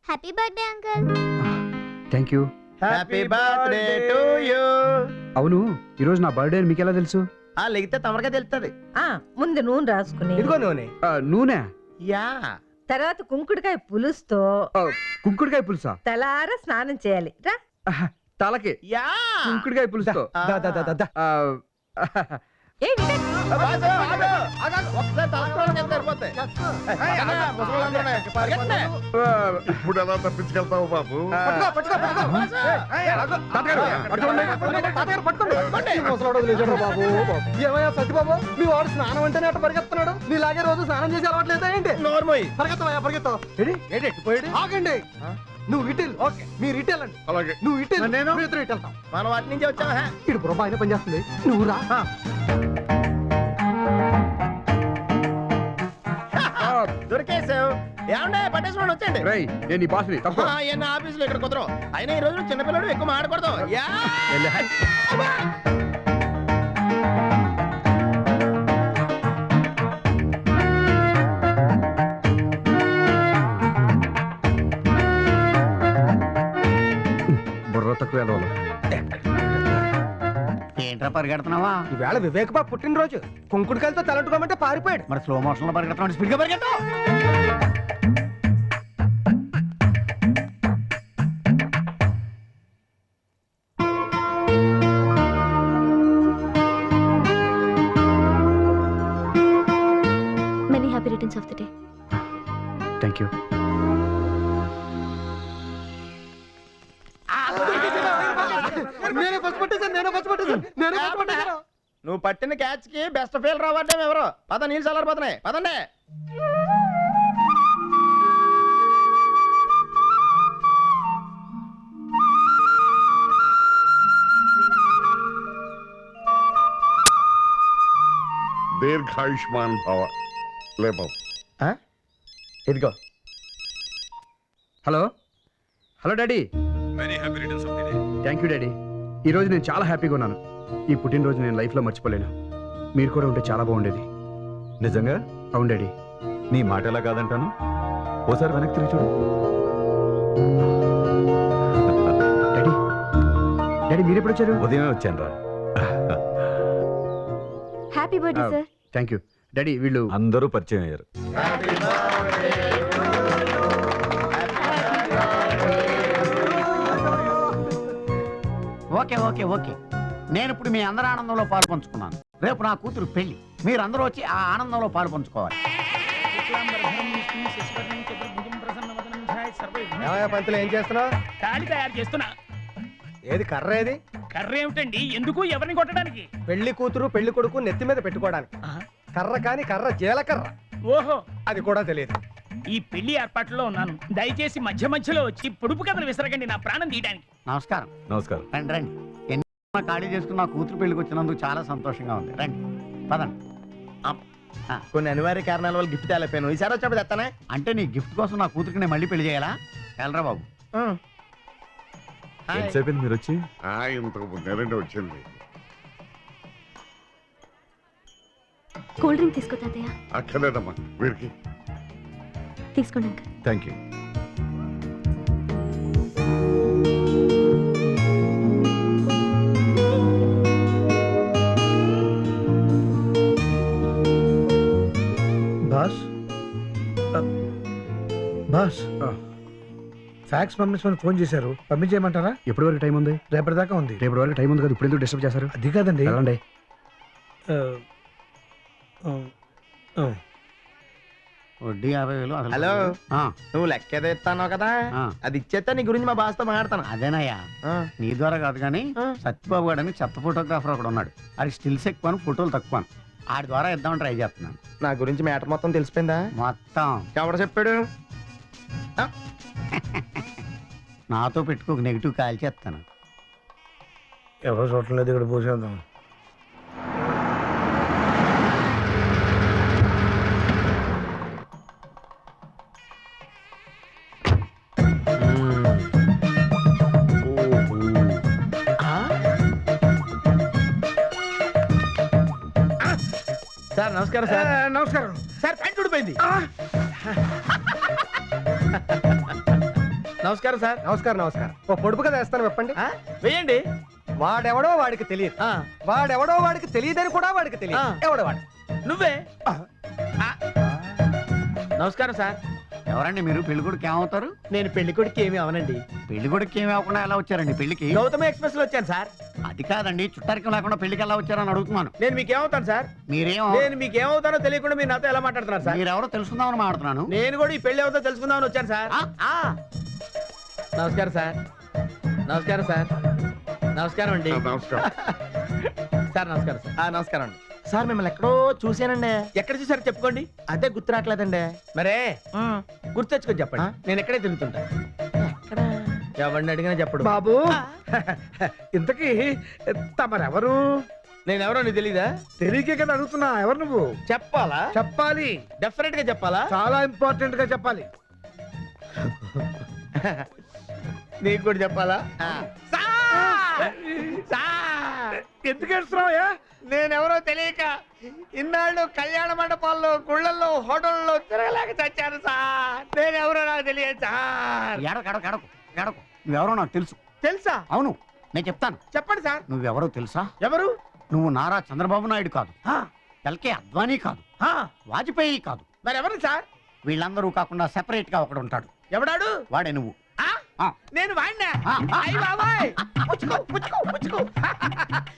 Happy birthday uncle. Thank you. Happy birthday to you. అవును, ఈరోజు నా బర్త్డే అని మీకు ఎలా తెలుసు? లెగితే తమరగా తెలుస్తుంది. ముందు నూనె రాసుకుని, ఇదిగో నూనె. నూనె? యా. తర్వాత కుంకుడుకాయ పులుసుతో కుంకుడుకాయ పులుసా? తలార స్నానం చేయాలి రా. తలకి యా. కుంకుడుకాయ పులుసుతో? ఏంటి? ఒకసారి తలస్నానం సరిపోతాయి. ఇప్పుడు ఎలా తప్పించుకెళ్తావు బాబు? ఏమయ్యా సత్యబాబు, మీ వాడు స్నానం అంటేనే అట్ట పరిగెత్తున్నాడు. మీలాగే రోజు స్నానం చేసి అలవాట్లేదా ఏంటి? నోర్మోయ్. పరిగెత్తవయ్యా పరిగెత్తావు. ఆగండి, నువ్వు ఇటెల్. ఓకే, మీరు ఇటెల్ అండి. అలాగే. నువ్వు ఇటెల్, నేను ఇద్దరు ఇటు వెళ్తాం. మనం వాటి నుంచి వచ్చావా? ఇటు బుర్ర ఆయన పనిచేస్తుంది, నువ్వు రా. దొరికేసావు. ఏమండే పట్టేసుకోండి, వచ్చండి. రేయ్, నేను ఈ బాస్ని తప్ప. ఎన్న ఆఫీసులో ఇక్కడ కుదరవు. అయినా ఈ రోజు చిన్నపిల్లడు ఎక్కువ మాడకూడదు. యా. బుర్ర తక్కువ ఎదవలు. ఏంట్రా పరిగెడుతున్నావా? ఈవేళ వివేక్ బాబు పుట్టినరోజు. కుంకుడుకాయలతో తలంటుకోమంటే పారిపోయాడు. మరి స్లో మోషన్ లో పరిగెడుతున్నావు, స్పీడ్ గా పరిగెత్తు. Many happy returns of the day. Thank you. నువ్వు పట్టిన క్యాచ్ కి బెస్ట్ ఫీల్ రావడం ఎవరు? పద, నీళ్ళు చల్లారిపోతున్నాయి. పదండి. దీర్ఘాయుష్మాన్ భవ. లే బాబు. ఇదిగో. Hello hello daddy. Thank you daddy. ఈరోజు నేను చాలా హ్యాపీగా ఉన్నాను. ఈ పుట్టినరోజు నేను లైఫ్లో మర్చిపోలేను. మీరు కూడా ఉంటే చాలా బాగుండేది. నిజంగా? అవును డాడీ. నీ మాట ఎలా కాదంటాను? ఓసారి వెనక్కి తిరిగి చూడు. డాడీ డాడీ మీరు ఎప్పుడు వచ్చారు? ఉదయమే వచ్చాను రా. Happy birthday sir. Thank you daddy. వీళ్ళు అందరూ పరిచయం అయ్యారు. Okay okay okay. నేను ఇప్పుడు మీ అందరి ఆనందంలో పాలు పంచుకున్నాను. రేపు నా కూతురు పెళ్లి. మీరందరూ వచ్చి ఆ ఆనందంలో పాలు పంచుకోవాలి. పంతులు ఏం చేస్తున్నావు? తాళి తయారు చేస్తున్నా. ఏది కర్ర? ఏది కర్ర ఏమిటండి? ఎందుకు? ఎవరిని కొట్టడానికి? పెళ్లి కూతురు పెళ్లి కొడుకు నెత్తి మీద పెట్టుకోవడానికి. కర్ర కాని కర్ర, జీలకర్ర. ఓహో, అది కూడా తెలియదు. ఈ పెళ్లి ఏర్పాట్లో ఉన్నాను. దయచేసి మధ్య మధ్యలో వచ్చి పొడుపు కథలు విసరగండి, నా ప్రాణం తీయడానికి. నమస్కారం. నమస్కారం. రండి రండి. ఎన్ని ఖాళీ చేసుకుని నా కూతురు పెళ్లికి వచ్చినందుకు చాలా సంతోషంగా ఉంది. రండి పదండి. కొన్ని అనివార్య కారణాల వల్ల గిఫ్ట్ తేలేపాను. ఈసారి వచ్చినప్పుడు తెస్తానే. అంటే నీ గిఫ్ట్ కోసం నా కూతురికి నేను మళ్ళీ పెళ్లి చేయాలా? వెళ్ళరా బాబు. ఎంతసేపు మీరు వచ్చి? ఇంతకు ముందే వచ్చింది. కూల్ డ్రింక్ తీసుకో తాతయ్య. అక్కర్లేదమ్మా, వీరికి తీసుకోండి uncle. Thank you. Boss boss, fax పంపించమని ఫోన్ చేశారు. పంపించేయమంటారా? ఎప్పటి వరకు టైం ఉంది? రేపటి దాకా ఉంది. రేపటి వరకు టైం ఉంది కదా, ఇప్పుడు ఎందుకు డిస్టర్బ్ చేశారు? అది కాదండి. వెళ్ళండి. వడ్డీ 50,000 అసలు. హలో, ఆ, నువ్వు లెక్క ఏదో ఇస్తాను కదా, ఆ. అది ఇచ్చేస్తా. నీ గురించి మా బాస్తో మాట్లాడతాను. అదేనయ్యా. నీ ద్వారా కాదు కానీ సత్యబాబు గారు అని చెత్త ఫోటోగ్రాఫర్ ఒకడు ఉన్నాడు. అది స్టిల్స్ ఎక్కువ, ఫోటోలు తక్కువ. ఆడి ద్వారా ఇద్దామని ట్రై చేస్తున్నాను. నా గురించి మ్యాటర్ మొత్తం తెలిసిపోయిందా? మొత్తం ఎవరు చెప్పాడు? నాతో పెట్టుకోక నెగిటివ్ కాల్ చేస్తాను. ఎవరో చూడలేదు, ఇక్కడ పోసేద్దాం. సార్ నమస్కారం సార్. నమస్కారం. సార్ ప్యాంట్ ఊడిపోయింది. నమస్కారం సార్. నమస్కారం నమస్కారం. ఓ పొడుపు కదా వేస్తాను చెప్పండి. ఆ, వెయ్యండి. వాడెవడో వాడికి తెలియదు. ఆ, వాడెవడో వాడికి తెలియదని కూడా వాడికి తెలియదు. ఆ. ఎవడో వాడు. నువ్వే. ఆ. నమస్కారం సార్. ఎవరండి మీరు? పెళ్లి కొడుకు ఏమవుతారు? నేను పెళ్లి కొడుకు ఏమి అవనండి. పెళ్లి కొడుకు ఏమి అవ్వకుండా ఎలా వచ్చారండి పెళ్లికి? గౌతమ ఎక్స్ప్రెస్ లో వచ్చాను సార్. అది కాదండి, చుట్టారికం లేకుండా పెళ్లికి ఎలా వచ్చారని అడుగుతున్నాను. నేను మీకేమవుతాను సార్? మీరేం నేను మీకేమవుతానో తెలియకుండా మీరు నాతో ఎలా మాట్లాడుతున్నారు సార్? మీరెవరో తెలుసుకుందామని మాట్లాడుతున్నాను. నేను కూడా ఈ పెళ్లి అవుతా తెలుసుకుందామని వచ్చాను సార్. ఆ? నమస్కారం సార్. నమస్కారం సార్. నమస్కారం అండి. నమస్కారం. సార్ నమస్కారం సార్. నమస్కారం అండి. సార్ మిమ్మల్ని ఎక్కడో చూశానండి. ఎక్కడ చూసారో చెప్పుకోండి. అదే గుర్తు రావట్లేదండి. మరే గుర్తు తెచ్చుకొని చెప్పండి. నేను ఎక్కడే తిరుగుతుంటా. ఎవరిని అడిగినా చెప్పడు. బాబు ఇంతకీ తమరెవరు? నేను ఎవరో నీకు తెలీదా? తెలియకే కదా అడుగుతున్నా. ఎవరు నువ్వు? చెప్పాలా? చెప్పాలి. డెఫినెట్ గా చెప్పాలా? చాలా ఇంపార్టెంట్ గా చెప్పాలి. నీకు కూడా చెప్పాలా? ఎందుకు ఏడుస్తున్నావయ్యా? నేనెవరో తెలియక ఇన్నాళ్ళు కళ్యాణ మండపాల్లో, గుళ్ళల్లో, హోటల్లో తిరగలేక చచ్చాను సార్. నేనెవరో నాకు తెలియదు సార్. ఎడకు నువ్వెవరో నాకు తెలుసు. తెలుసా? అవును, నేను చెప్తాను. చెప్పండి సార్. నువ్వెవరో తెలుసా? ఎవరు? నువ్వు నారా చంద్రబాబు నాయుడు కాదు, ఆ, ఎల్కే అద్వానీ కాదు, ఆ, వాజ్పేయి కాదు. మరి ఎవరు సార్? వీళ్ళందరూ కాకుండా సెపరేట్ గా ఒకడు ఉంటాడు. ఎవడాడు? వాడే నువ్వు. ఆ? ఆ. నేను వాడినా? ఆ, ఆ, అయ్య బాబాయ్, పుచ్చుకో పుచ్చుకో పుచ్చుకో.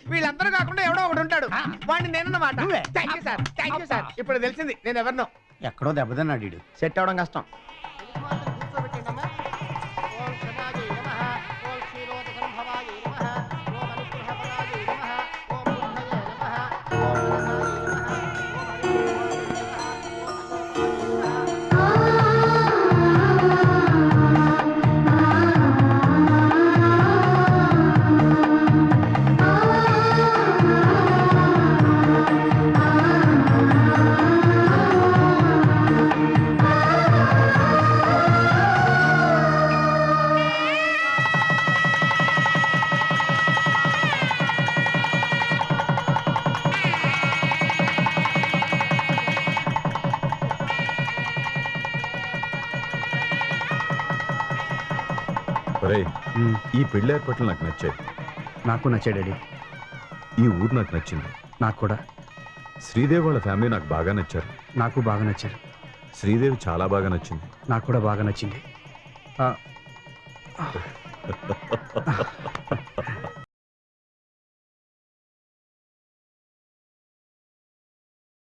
వీళ్ళందరూ కాకుండా ఎవడో ఒకడు ఉంటాడు. వాడిని నేనన్నమాట. నువ్వే. Thank you sir. Thank you sir. ఇప్పుడు తెలిసింది నేను ఎవరినో. ఎక్కడో దెబ్బతిన్నాడు ఈడు. సెట్ అవడం కష్టం. ఒరేయ్, ఈ పెళ్లి ఏర్పాట్లు నాకు నచ్చాయి. నాకు నచ్చాడు డాడీ. ఈ ఊరు నాకు నచ్చింది. నాకు కూడా. శ్రీదేవి వాళ్ళ ఫ్యామిలీ నాకు బాగా నచ్చారు. నాకు బాగా నచ్చారు. శ్రీదేవి చాలా బాగా నచ్చింది. నాకు కూడా బాగా నచ్చింది.